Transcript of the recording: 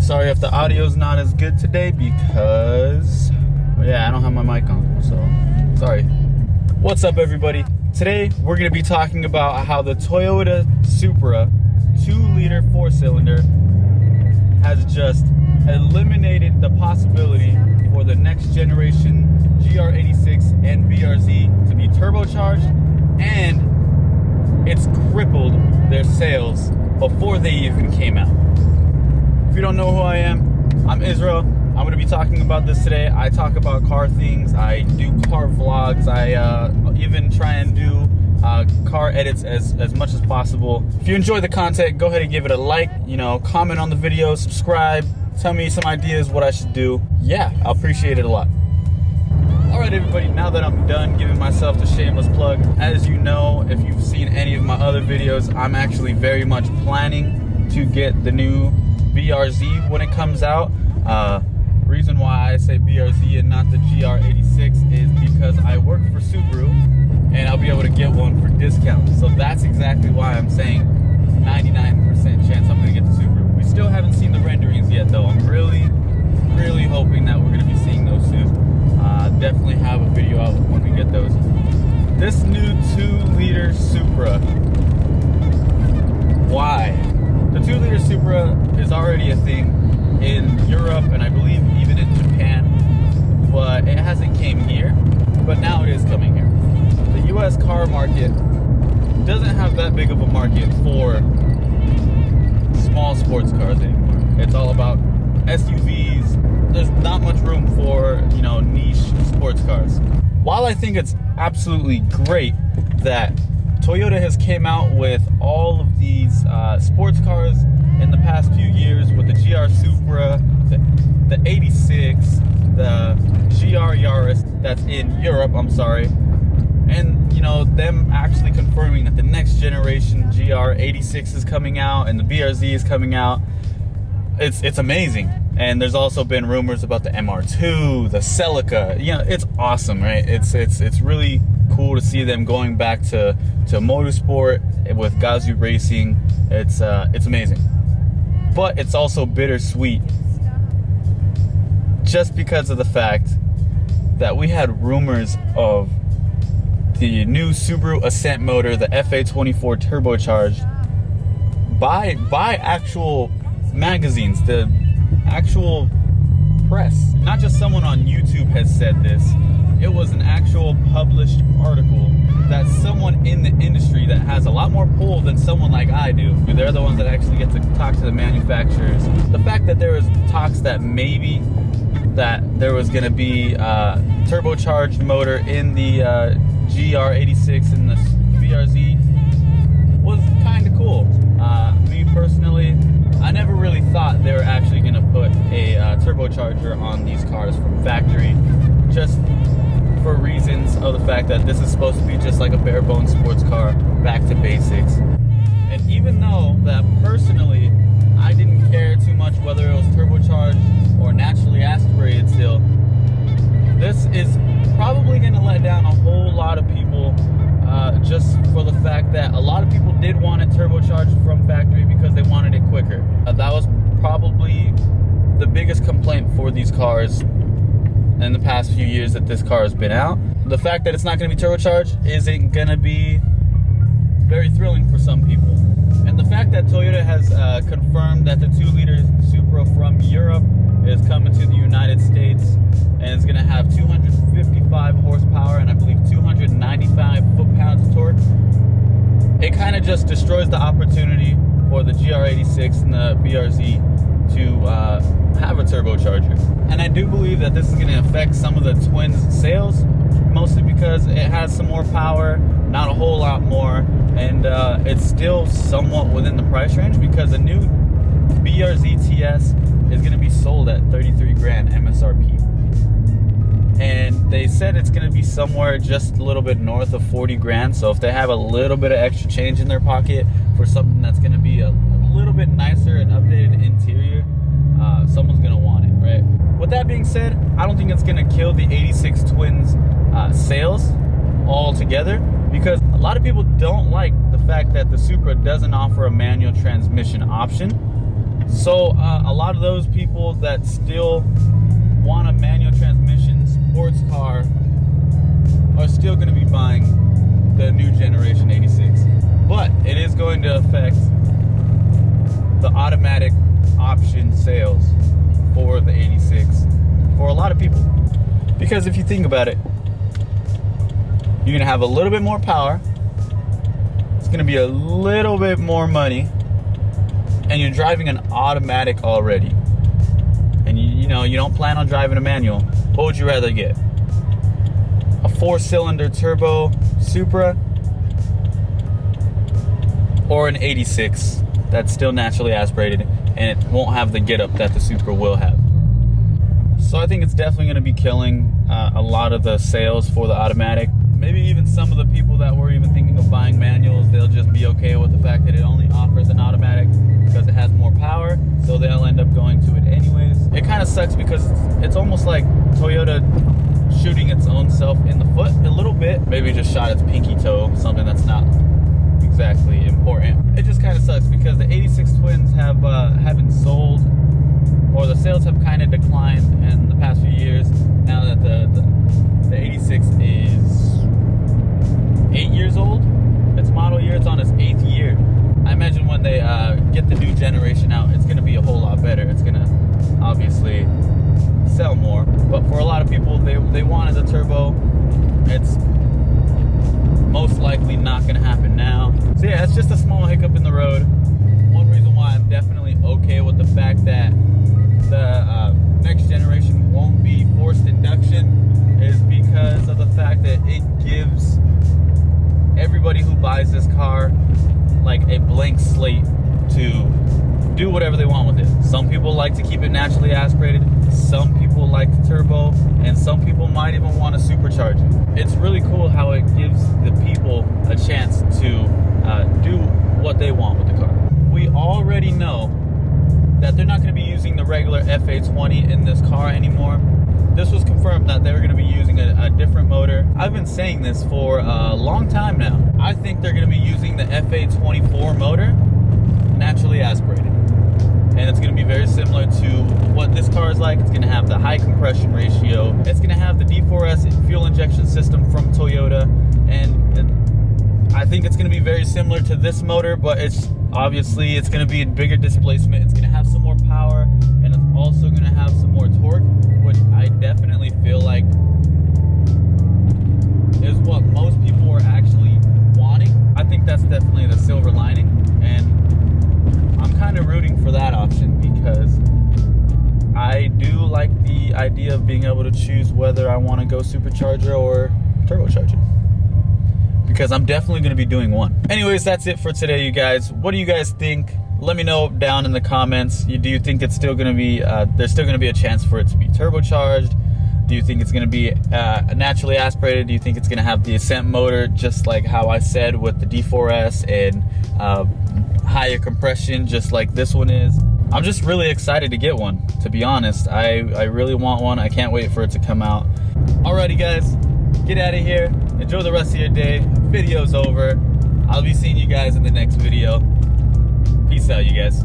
Sorry if the audio's not as good today because, yeah, I don't have my mic on, so sorry. What's up, everybody? Today, we're gonna be talking about how the Toyota Supra 2-liter 4-cylinder has just eliminated the possibility for the next generation GR86 and BRZ to be turbocharged, and it's crippled their sales before they even came out. If you don't know who I am, I'm Israel. I'm going to be talking about this today. I talk about car things. I do car vlogs. I even try and do car edits as much as possible. If you enjoy the content, go ahead and give it a like, comment on the video, subscribe, tell me some ideas what I should do. Yeah, I'll appreciate it a lot. Alright, everybody, now that I'm done giving myself the shameless plug, as you know, if you've seen any of my other videos, I'm actually very much planning to get the new BRZ when it comes out. Reason why I say BRZ and not the GR86 is because I work for Supra and I'll be able to get one for discount. So that's exactly why I'm saying 99% chance I'm going to get the Supra. We still haven't seen the renderings yet, though. I'm really hoping that we're going to be seeing those soon. Definitely have a video out when we get those. This new 2-liter Supra, why? The 2-liter Supra is already a thing in Europe and I believe even in Japan, but it hasn't came here, but now it is coming here. The US car market doesn't have that big of a market for small sports cars anymore. It's all about SUVs. There's not much room for, niche sports cars. While I think it's absolutely great that Toyota has came out with all of these sports cars in the past few years with the GR Supra, the 86, the GR Yaris that's in Europe, and them actually confirming that the next generation GR86 is coming out and the BRZ is coming out. It's amazing. And there's also been rumors about the MR2, the Celica. It's awesome, right? It's really cool to see them going back to motorsport with Gazoo Racing. It's amazing. But it's also bittersweet just because of the fact that we had rumors of the new Subaru Ascent motor, the FA24 turbocharged, by actual magazines, the actual press. Not just someone on YouTube has said this. It was an actual published article that someone in the industry that has a lot more pull than someone like I do. They're the ones that actually get to talk to the manufacturers. The fact that there was talks that maybe that there was going to be a turbocharged motor in the GR86 and the BRZ was kind of cool. Me personally, I never really thought they were actually going to put a turbocharger on these cars from factory, just for reasons of the fact that this is supposed to be just like a bare bones sports car, back to basics. And even though that personally I didn't care too much whether it was turbocharged or naturally aspirated still, this is probably going to let down a whole lot of people, just for the fact that a lot of people did want it turbocharged from factory because they wanted it quicker. That was probably the biggest complaint for these cars in the past few years that this car has been out. The fact that it's not going to be turbocharged isn't going to be very thrilling for some people. And the fact that Toyota has confirmed that the 2-liter Supra from Europe is coming to the United States and it's going to have 255 horsepower and I believe 295 foot-pounds of torque, it kind of just destroys the opportunity for the GR86 and the BRZ to have a turbocharger. And I do believe that this is going to affect some of the twins' sales, mostly because it has some more power, not a whole lot more, and it's still somewhat within the price range because a new BRZ TS is going to be sold at 33 grand MSRP. And they said it's going to be somewhere just a little bit north of 40 grand. So if they have a little bit of extra change in their pocket for something that's going to be a little bit nicer and updated interior, someone's going to want it, right? With that being said, I don't think it's going to kill the 86 Twins sales altogether, because a lot of people don't like the fact that the Supra doesn't offer a manual transmission option. So a lot of those people that still want a manual transmission sports car are still going to be buying the new generation 86. But it is going to affect the automatic option sales for the 86 for a lot of people. Because if you think about it, you're going to have a little bit more power, it's going to be a little bit more money, and you're driving an automatic already. And you know, you don't plan on driving a manual. What would you rather get? A 4-cylinder turbo Supra or an 86 that's still naturally aspirated and it won't have the get up that the Supra will have? So I think it's definitely going to be killing a lot of the sales for the automatic. Maybe even some of the people that were even thinking of buying manuals, they'll just be okay with the fact that it only offers an automatic because it has more power, so they'll end up going to it anyways. It kind of sucks because it's almost like Toyota shooting its own self in the foot a little bit. Maybe just shot its pinky toe, something that's not exactly important. It just kind of sucks because the 86 twins haven't sold, or the sales have kind of declined in the past few years. Now that the 86 is 8 years old, its model year, it's on its 8th year. I imagine when they get the new generation out, it's going to be a whole lot better. It's going to obviously sell more, but for a lot of people, they wanted the turbo. It's most likely not going to happen now. So yeah, it's just a small hiccup in the road. One reason why I'm definitely okay with the fact that the next generation won't be forced induction is because of the fact that it gives everybody who buys this car like a blank slate to do whatever they want with it. Some people like to keep it naturally aspirated, some people like the turbo, and some people might even want to supercharge it. It's really cool how it gives the people a chance to do what they want with the car. We already know that they're not going to be using the regular FA20 in this car anymore. This was confirmed that they were going to be using a different motor. I've been saying this for a long time now. I think they're going to be using the FA24 motor, naturally aspirated. And it's going to be very similar to what this car is like. It's going to have the high compression ratio. It's going to have the D4S fuel injection system from Toyota. And I think it's going to be very similar to this motor, but it's going to be a bigger displacement. It's going to have some more power, and it's also going to have some more torque, which I definitely feel like is what most people are actually wanting. I think that's definitely the silver lining, and I'm kind of rooting for that option because I do like the idea of being able to choose whether I want to go supercharger or turbocharger, because I'm definitely going to be doing one. Anyways, that's it for today, you guys. What do you guys think? Let me know down in the comments. Do you think it's still going to be, there's still going to be a chance for it to be turbocharged? Do you think it's going to be naturally aspirated? Do you think it's going to have the Ascent motor, just like how I said with the D4S, and higher compression, just like this one is? I'm just really excited to get one, to be honest. I really want one. I can't wait for it to come out. Alrighty, guys. Get out of here. Enjoy the rest of your day. Video's over. I'll be seeing you guys in the next video. Peace out, you guys.